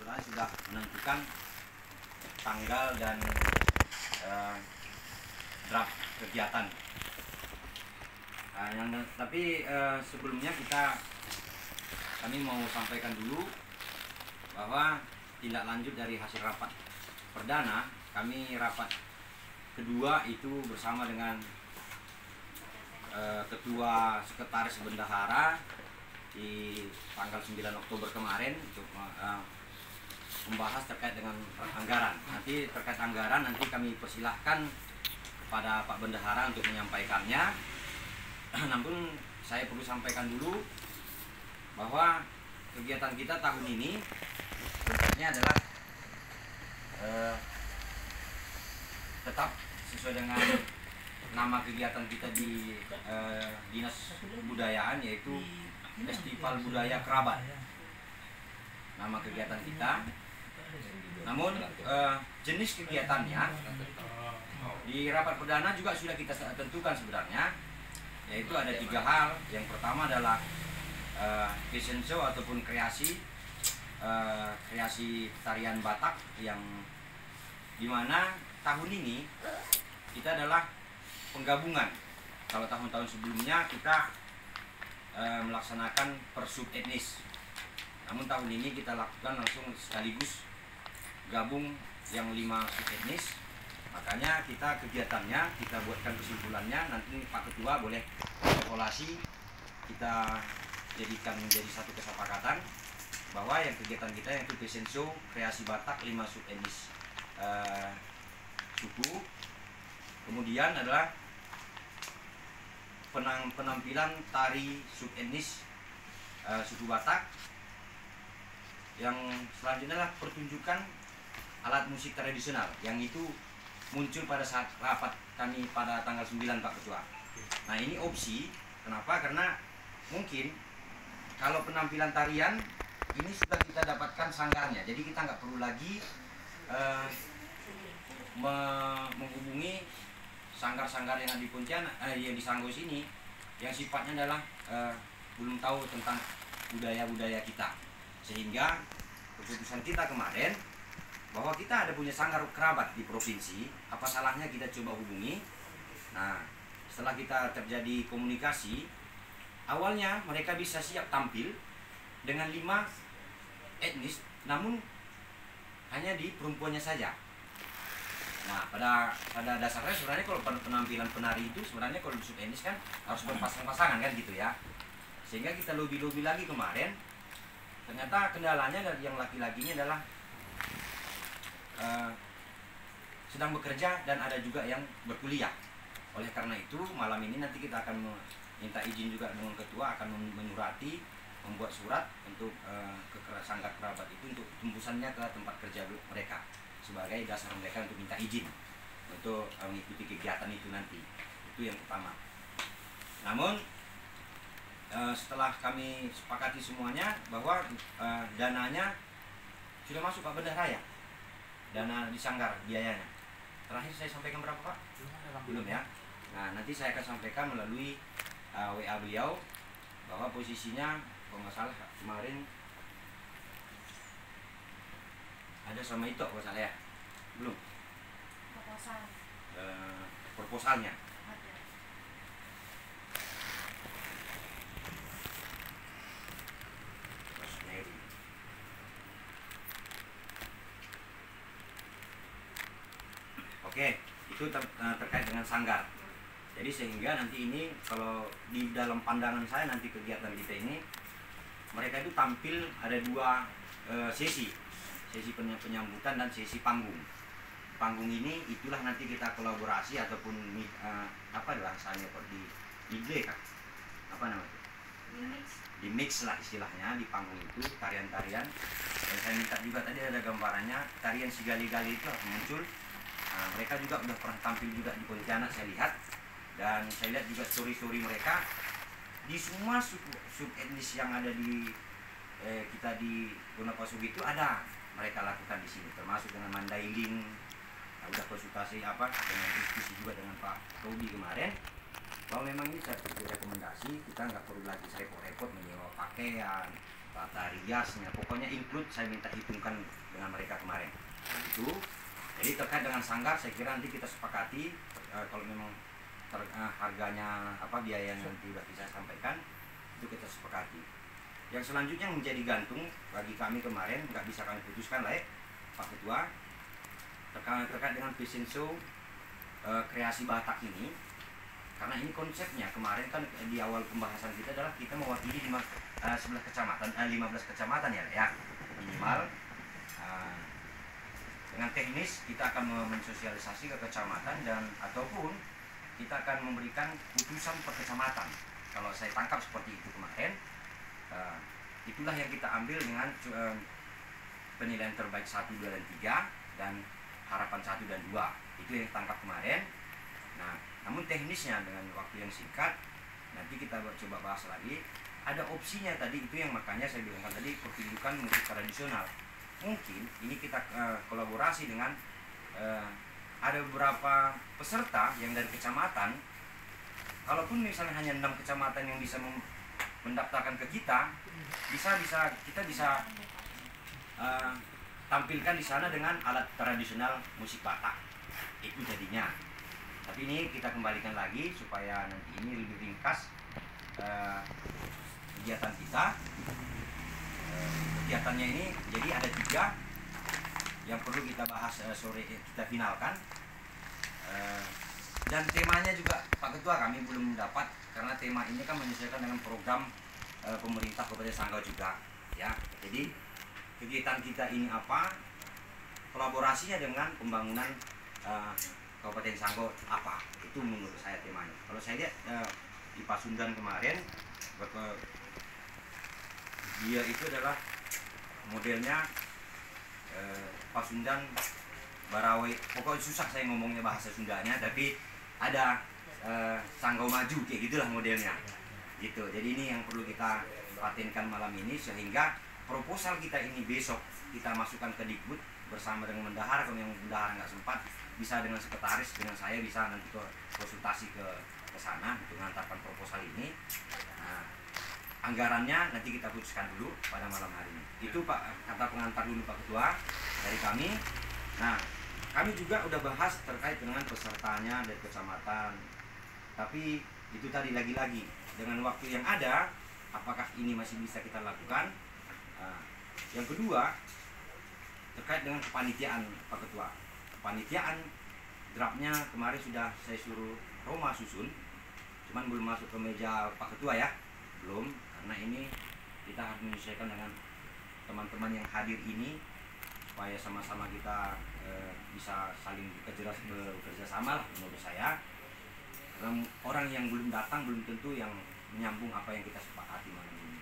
sebenarnya sudah menentukan tanggal dan draft kegiatan. Tapi sebelumnya kami mau sampaikan dulu bahwa tindak lanjut dari hasil rapat perdana, kami rapat kedua itu bersama dengan Ketua Sekretaris Bendahara di tanggal 9 Oktober kemarin untuk membahas terkait dengan anggaran. Nanti terkait anggaran nanti kami persilahkan kepada Pak Bendahara untuk menyampaikannya. Namun saya perlu sampaikan dulu bahwa kegiatan kita tahun ini sebenarnya adalah tetap sesuai dengan nama kegiatan kita di Dinas Kebudayaan, yaitu Festival Budaya Kerabat. Nama kegiatan kita. Namun jenis kegiatannya di rapat perdana juga sudah kita tentukan sebenarnya, yaitu ada 3 hal. Yang pertama adalah fashion show ataupun kreasi tarian Batak, yang dimana tahun ini kita adalah penggabungan. Kalau tahun-tahun sebelumnya kita melaksanakan per sub etnis, namun tahun ini kita lakukan langsung sekaligus gabung yang 5 sub etnis. Makanya kegiatannya kita buatkan kesimpulannya, nanti Pak Ketua boleh evaluasi, kita jadikan menjadi satu kesepakatan bahwa yang kegiatan kita yaitu fashion show kreasi Batak 5 sub etnis suku. Kemudian adalah penampilan tari sub etnis suku Batak. Yang selanjutnya adalah pertunjukan alat musik tradisional, yang itu muncul pada saat rapat kami pada tanggal 9 Pak Ketua. Nah, ini opsi. Kenapa? Karena mungkin kalau penampilan tarian ini sudah kita dapatkan sanggarnya, jadi kita nggak perlu lagi menghubungi sanggar-sanggar yang ada di Pontianak, yang di Sanggau sini, yang sifatnya adalah belum tahu tentang budaya-budaya kita. Sehingga keputusan kita kemarin bahwa kita ada punya sanggar kerabat di provinsi, apa salahnya kita coba hubungi. Nah, setelah kita terjadi komunikasi, awalnya mereka bisa siap tampil dengan 5 etnis, namun hanya di perempuannya saja. Nah, pada dasarnya sebenarnya kalau penampilan penari itu sebenarnya kalau di sub etnis kan harus berpasang-pasangan kan gitu ya. Sehingga kita lobby lagi kemarin, ternyata kendalanya dari yang laki-lakinya adalah sedang bekerja dan ada juga yang berkuliah. Oleh karena itu malam ini nanti kita akan minta izin juga dengan Ketua, akan menyurati, membuat surat untuk sanggar kerabat itu untuk tembusannya ke tempat kerja mereka sebagai dasar mereka untuk minta izin untuk mengikuti kegiatan itu nanti. Itu yang pertama. Namun setelah kami sepakati semuanya bahwa dananya sudah masuk Pak Bendahara ya, dana di sanggar biayanya. Terakhir saya sampaikan berapa Pak? Belum ya. Nah, nanti saya akan sampaikan melalui WA beliau bahwa posisinya kalau nggak salah kemarin ada sama itu kalau salah ya. Belum. Proposal. Proposalnya. Ada. Oke, itu terkait dengan sanggar. Jadi sehingga nanti ini kalau di dalam pandangan saya nanti kegiatan kita ini mereka itu tampil ada 2 sesi penyambutan dan sesi panggung. Panggung ini itulah nanti kita kolaborasi ataupun apa bahasanya kok di kan? Apa namanya? Di mix lah istilahnya di panggung itu tarian-tarian. Dan saya minta juga tadi ada gambarannya tarian si gali-gali itu muncul. Nah, mereka juga udah pernah tampil juga di Pontianak saya lihat, dan saya lihat juga story-story mereka di semua sub etnis yang ada di kita di Bonapasugi itu ada mereka lakukan di sini, termasuk dengan Mandailing. Nah, udah konsultasi dengan diskusi juga dengan Pak Robi kemarin bahwa memang ini satu rekomendasi, kita nggak perlu lagi repot-repot menyewa pakaian, tata riasnya, pokoknya include saya minta hitungkan dengan mereka kemarin. Itu. Jadi terkait dengan sanggar saya kira nanti kita sepakati kalau memang harganya biayanya nanti sudah bisa sampaikan, itu kita sepakati. Yang selanjutnya menjadi gantung bagi kami kemarin nggak bisa kami putuskan lah Pak Ketua, terkait dengan fashion show kreasi Batak ini. Karena ini konsepnya kemarin kan di awal pembahasan kita adalah kita mewakili 11 kecamatan, 15 kecamatan ya minimal. Dengan teknis kita akan mensosialisasi ke kecamatan dan ataupun kita akan memberikan putusan per kecamatan. Kalau saya tangkap seperti itu kemarin, itulah yang kita ambil dengan penilaian terbaik 1, 2, dan 3 dan harapan 1 dan 2. Itu yang tangkap kemarin. Nah, namun teknisnya dengan waktu yang singkat nanti kita coba bahas lagi. Ada opsinya tadi, itu yang makanya saya bilang tadi pertunjukan musik tradisional. Mungkin ini kita kolaborasi dengan ada beberapa peserta yang dari kecamatan. Kalaupun misalnya hanya 6 kecamatan yang bisa mendaftarkan ke kita, kita bisa tampilkan di sana dengan alat tradisional musik Batak. Itu jadinya. Tapi ini kita kembalikan lagi supaya nanti ini lebih ringkas kegiatan kita. Kegiatannya ini jadi ada 3 yang perlu kita bahas sore kita finalkan. Dan temanya juga Pak Ketua kami belum dapat karena tema ini kan menyesuaikan dengan program pemerintah Kabupaten Sanggau juga ya. Jadi kegiatan kita ini apa? Kolaborasinya dengan pembangunan Kabupaten Sanggau apa? Itu menurut saya temanya. Kalau saya lihat di Pasundan kemarin, dia itu adalah modelnya Pasundan Barawai. Pokoknya susah saya ngomongnya bahasa Sundanya, tapi ada Sanggau Maju kayak gitulah modelnya. Gitu. Jadi ini yang perlu kita patenkan malam ini sehingga proposal kita ini besok kita masukkan ke Dikbud bersama dengan Bendahara. Kalau yang Bendahara nggak sempat, bisa dengan sekretaris, dengan saya bisa nanti konsultasi ke sana untuk mengantarkan proposal ini. Nah, anggarannya nanti kita putuskan dulu pada malam hari ini. Itu Pak, kata pengantar dulu Pak Ketua dari kami. Nah, kami juga udah bahas terkait dengan pesertanya dari kecamatan. Tapi itu tadi lagi-lagi dengan waktu yang ada, apakah ini masih bisa kita lakukan? Nah, yang kedua terkait dengan kepanitiaan Pak Ketua. Kepanitiaan draftnya kemarin sudah saya suruh Roma susun, cuman belum masuk ke meja Pak Ketua ya, belum, karena ini kita harus menyesuaikan dengan teman-teman yang hadir ini supaya sama-sama kita bisa saling bekerja sama lah menurut saya. Karena orang yang belum datang belum tentu yang menyambung apa yang kita sepakati malam ini.